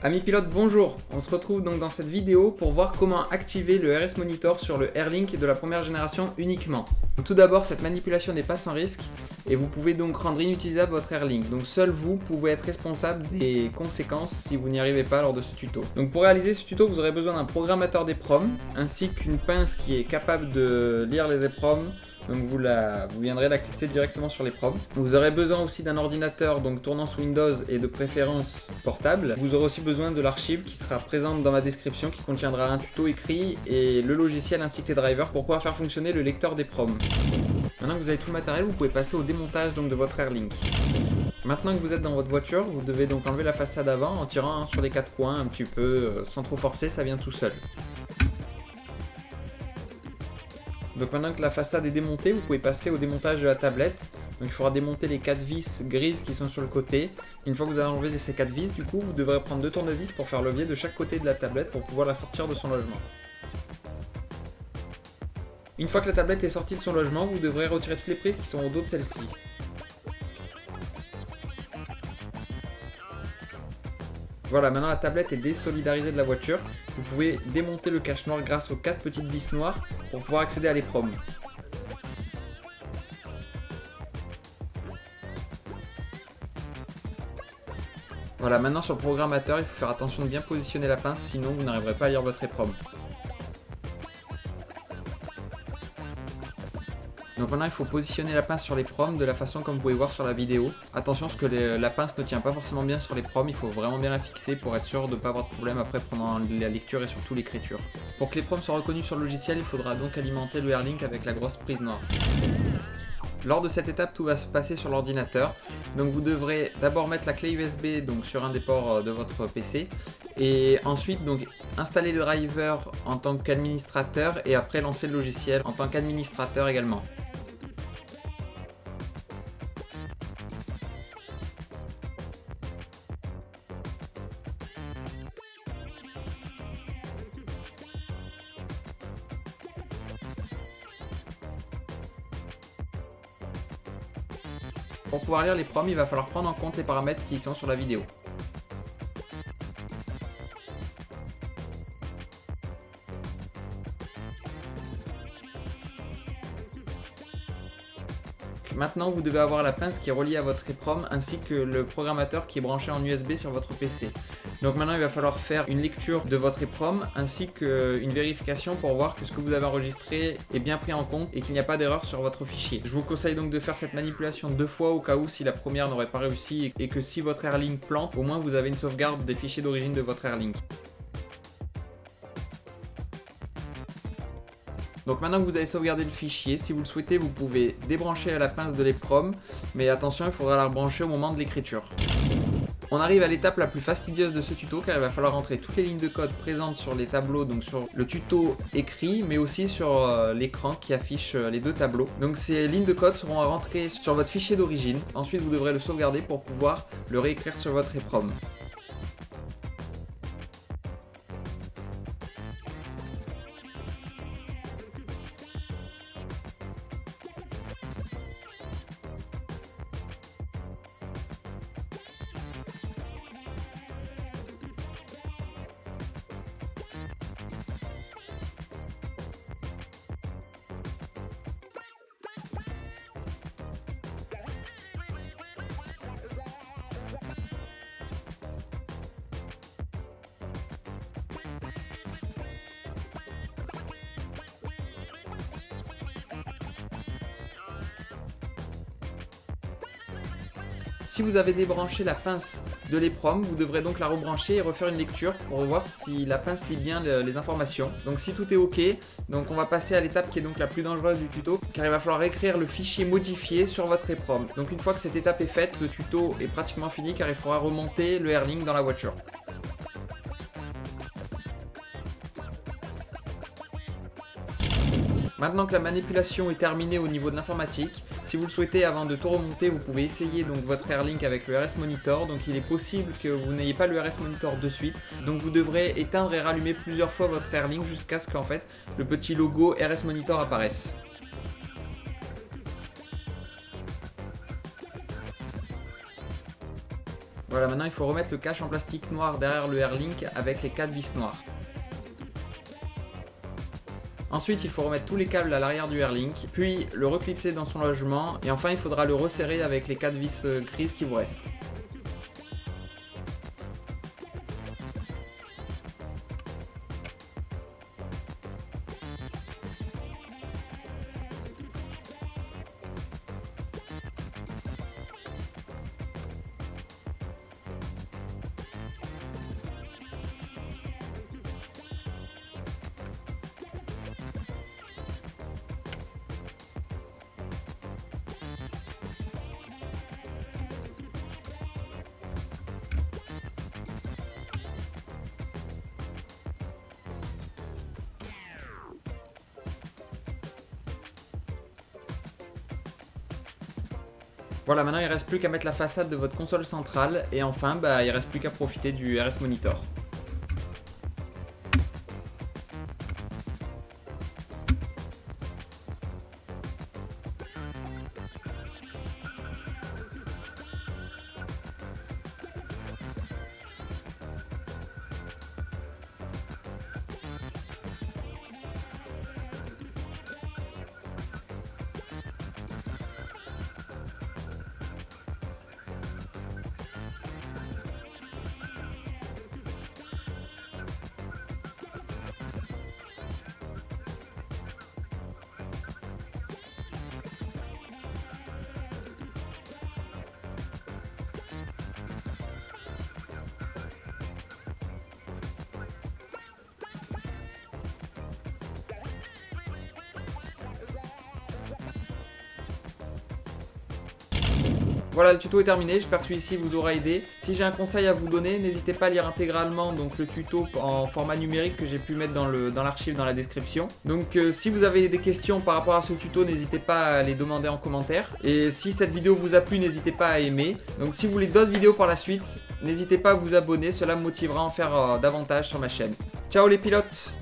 Amis pilotes, bonjour! On se retrouve donc dans cette vidéo pour voir comment activer le RS Monitor sur le Airlink de la première génération uniquement. Donc, tout d'abord, cette manipulation n'est pas sans risque et vous pouvez donc rendre inutilisable votre Airlink. Donc seul vous pouvez être responsable des conséquences si vous n'y arrivez pas lors de ce tuto. Donc pour réaliser ce tuto, vous aurez besoin d'un programmateur d'EPROM ainsi qu'une pince qui est capable de lire les EPROM. Donc vous viendrez la clipser directement sur l'EPROM. Vous aurez besoin aussi d'un ordinateur donc tournant sous Windows et de préférence portable. Vous aurez aussi besoin de l'archive qui sera présente dans ma description qui contiendra un tuto écrit et le logiciel ainsi que les drivers pour pouvoir faire fonctionner le lecteur d'EPROM. Maintenant que vous avez tout le matériel, vous pouvez passer au démontage donc de votre Airlink. Maintenant que vous êtes dans votre voiture, vous devez donc enlever la façade avant en tirant sur les quatre coins un petit peu sans trop forcer, ça vient tout seul. Donc maintenant que la façade est démontée, vous pouvez passer au démontage de la tablette. Donc il faudra démonter les 4 vis grises qui sont sur le côté. Une fois que vous avez enlevé ces 4 vis, du coup, vous devrez prendre 2 tournevis pour faire levier de chaque côté de la tablette pour pouvoir la sortir de son logement. Une fois que la tablette est sortie de son logement, vous devrez retirer toutes les prises qui sont au dos de celle-ci. Voilà, maintenant la tablette est désolidarisée de la voiture. Vous pouvez démonter le cache noir grâce aux 4 petites vis noires pour pouvoir accéder à l'EPROM. Voilà, maintenant sur le programmateur, il faut faire attention de bien positionner la pince, sinon vous n'arriverez pas à lire votre EPROM. Donc maintenant il faut positionner la pince sur l'EPROM de la façon comme vous pouvez voir sur la vidéo. Attention parce que la pince ne tient pas forcément bien sur l'EPROM, il faut vraiment bien la fixer pour être sûr de ne pas avoir de problème après pendant la lecture et surtout l'écriture. Pour que l'EPROM soit reconnu sur le logiciel, il faudra donc alimenter le Airlink avec la grosse prise noire. Lors de cette étape, tout va se passer sur l'ordinateur. Donc vous devrez d'abord mettre la clé USB donc, sur un des ports de votre PC et ensuite donc installer le driver en tant qu'administrateur et après lancer le logiciel en tant qu'administrateur également. Pour pouvoir lire l'EPROM, il va falloir prendre en compte les paramètres qui sont sur la vidéo. Maintenant, vous devez avoir la pince qui est reliée à votre EPROM ainsi que le programmateur qui est branché en USB sur votre PC. Donc maintenant, il va falloir faire une lecture de votre EPROM ainsi qu'une vérification pour voir que ce que vous avez enregistré est bien pris en compte et qu'il n'y a pas d'erreur sur votre fichier. Je vous conseille donc de faire cette manipulation 2 fois au cas où si la première n'aurait pas réussi et que si votre Airlink plante, au moins vous avez une sauvegarde des fichiers d'origine de votre Airlink. Donc maintenant que vous avez sauvegardé le fichier, si vous le souhaitez, vous pouvez débrancher la pince de l'EPROM, mais attention, il faudra la rebrancher au moment de l'écriture. On arrive à l'étape la plus fastidieuse de ce tuto car il va falloir entrer toutes les lignes de code présentes sur les tableaux, donc sur le tuto écrit, mais aussi sur l'écran qui affiche les 2 tableaux. Donc ces lignes de code seront à rentrer sur votre fichier d'origine. Ensuite, vous devrez le sauvegarder pour pouvoir le réécrire sur votre EPROM. Si vous avez débranché la pince de l'EPROM, vous devrez donc la rebrancher et refaire une lecture pour voir si la pince lit bien les informations. Donc si tout est ok, donc on va passer à l'étape qui est donc la plus dangereuse du tuto, car il va falloir écrire le fichier modifié sur votre EPROM. Donc une fois que cette étape est faite, le tuto est pratiquement fini car il faudra remonter le Airlink dans la voiture. Maintenant que la manipulation est terminée au niveau de l'informatique, si vous le souhaitez, avant de tout remonter, vous pouvez essayer donc votre Airlink avec le RS Monitor. Donc il est possible que vous n'ayez pas le RS Monitor de suite. Donc vous devrez éteindre et rallumer plusieurs fois votre Airlink jusqu'à ce qu'en fait le petit logo RS Monitor apparaisse. Voilà, maintenant il faut remettre le cache en plastique noir derrière le Airlink avec les 4 vis noires. Ensuite, il faut remettre tous les câbles à l'arrière du Airlink, puis le reclipser dans son logement, et enfin il faudra le resserrer avec les 4 vis grises qui vous restent. Voilà, maintenant il ne reste plus qu'à mettre la façade de votre console centrale et enfin il ne reste plus qu'à profiter du RS Monitor. Voilà, le tuto est terminé, j'espère que celui-ci vous aura aidé. Si j'ai un conseil à vous donner, n'hésitez pas à lire intégralement donc, le tuto en format numérique que j'ai pu mettre dans l'archive dans la description. Donc si vous avez des questions par rapport à ce tuto, n'hésitez pas à les demander en commentaire. Et si cette vidéo vous a plu, n'hésitez pas à aimer. Donc si vous voulez d'autres vidéos par la suite, n'hésitez pas à vous abonner, cela me motivera à en faire davantage sur ma chaîne. Ciao les pilotes!